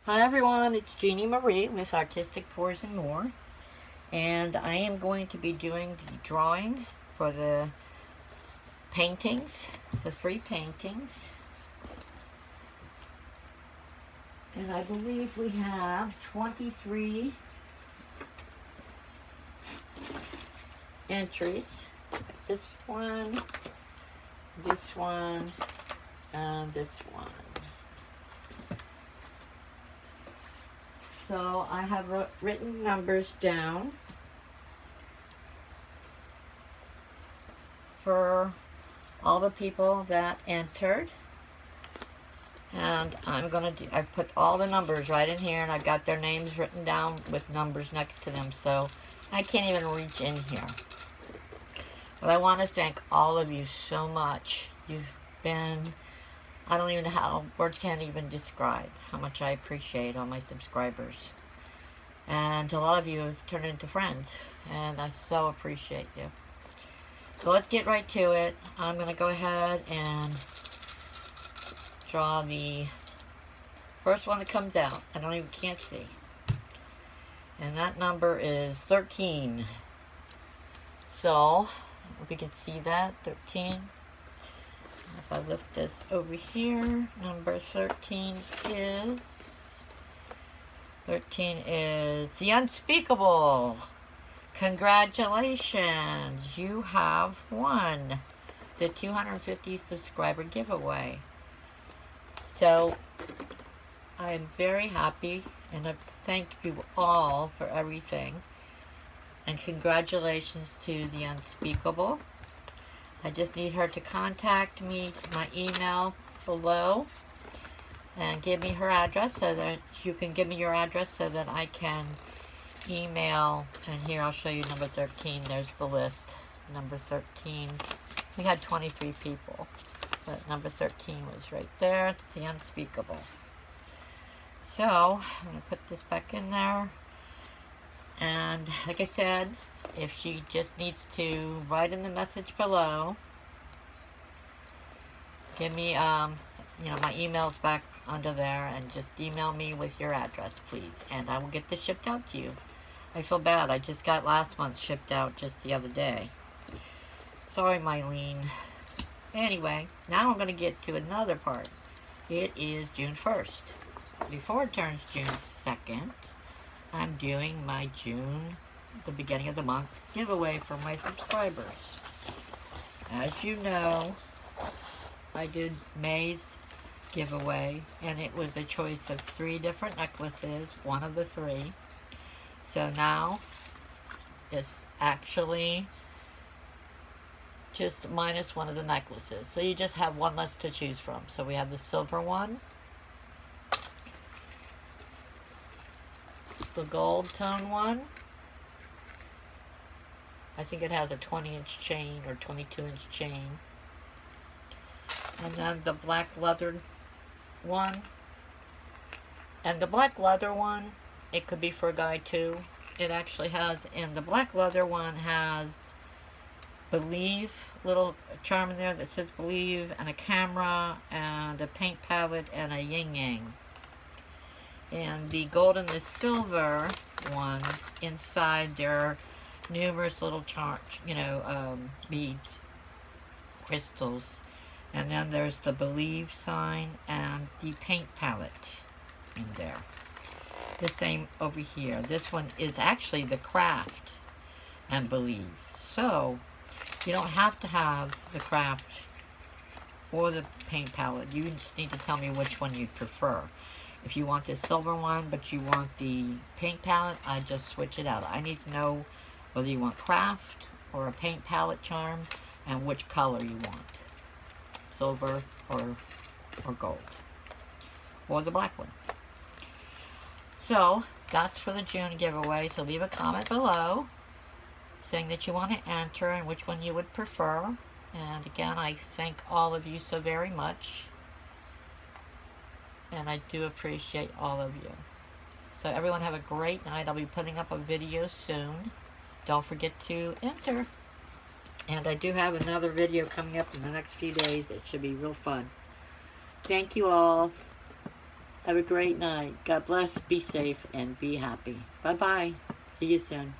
Hi everyone, it's Jeannie Marie with Artistic Pours and More, and I am going to be doing the drawing for the paintings, the 3 paintings. And I believe we have 23 entries. This one, and this one. So I have written numbers down for all the people that entered. And I'm going to do, I've put all the numbers right in here, and I've got their names written down with numbers next to them, so I can't even reach in here. But I want to thank all of you so much. You've been, I don't even know how, words can't even describe how much I appreciate all my subscribers. And a lot of you have turned into friends, and I so appreciate you. So let's get right to it. I'm going to go ahead and draw the first one that comes out. I don't even, can't see. And that number is 13. So, if we can see that, 13. If I lift this over here, number 13 is the unspeakable. Congratulations, you have won the 250 subscriber giveaway. So I'm very happy, and I thank you all for everything. And congratulations to the unspeakable. I just need her to contact me, my email below, and give me her address so that you can give me your address so that I can email. And here I'll show you number 13. There's the list. Number 13. We had 23 people, but number 13 was right there. It's the unspeakable. So I'm going to put this back in there. And like I said, if she just needs to write in the message below, give me, my email's back under there, and just email me with your address, please, and I will get this shipped out to you. I feel bad. I just got last month shipped out just the other day. Sorry, Mylene. Anyway, now I'm going to get to another part. It is June 1st. Before it turns June 2nd, I'm doing my June, the beginning of the month, giveaway for my subscribers. As you know, I did May's giveaway, and it was a choice of 3 different necklaces, one of the 3. So now it's actually just minus one of the necklaces. So you just have one less to choose from. So we have the silver one, the gold tone one. I think it has a 20-inch chain or 22-inch chain. And then the black leather one. And the black leather one, it could be for a guy too. It actually has, and the black leather one has Believe, little charm in there that says Believe, and a camera, and a paint palette, and a yin yang. And the gold and the silver ones, inside there are numerous little beads, crystals. And then there's the Believe sign and the paint palette in there. The same over here. This one is actually the Craft and Believe. So you don't have to have the Craft or the paint palette. You just need to tell me which one you prefer. If you want the silver one, but you want the paint palette, I just switch it out. I need to know whether you want Craft or a paint palette charm, and which color you want. Silver or gold. Or the black one. So, that's for the June giveaway. So leave a comment below saying that you want to enter and which one you would prefer. And again, I thank all of you so very much. And I do appreciate all of you. So everyone have a great night. I'll be putting up a video soon. Don't forget to enter. And I do have another video coming up in the next few days. It should be real fun. Thank you all. Have a great night. God bless, be safe, and be happy. Bye-bye. See you soon.